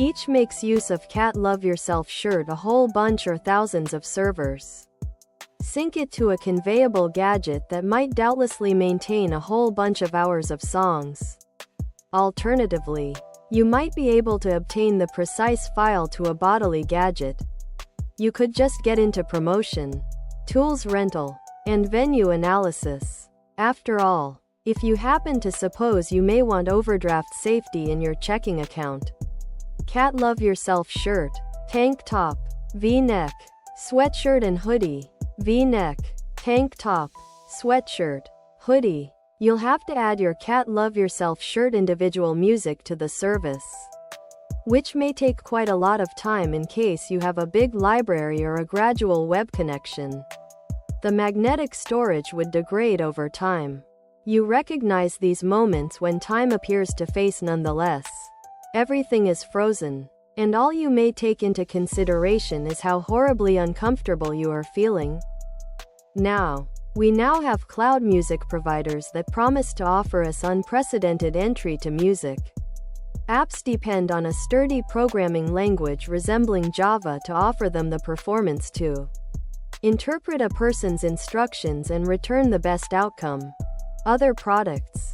Each makes use of Cat Love Yourself shirt a whole bunch or thousands of servers. Sync it to a conveyable gadget that might doubtlessly maintain a whole bunch of hours of songs. Alternatively, you might be able to obtain the precise file to a bodily gadget. You could just get into promotion, tools rental, and venue analysis. After all, if you happen to suppose you may want overdraft safety in your checking account, Cat Love Yourself shirt, tank top, V-neck, sweatshirt and hoodie, V-neck, tank top, sweatshirt, hoodie. You'll have to add your Cat Love Yourself shirt individual music to the service, which may take quite a lot of time in case you have a big library or a gradual web connection. The magnetic storage would degrade over time. You recognize these moments when time appears to face nonetheless. Everything is frozen, and all you may take into consideration is how horribly uncomfortable you are feeling. We now have cloud music providers that promise to offer us unprecedented entry to music. Apps depend on a sturdy programming language resembling Java to offer them the performance to interpret a person's instructions and return the best outcome. Other products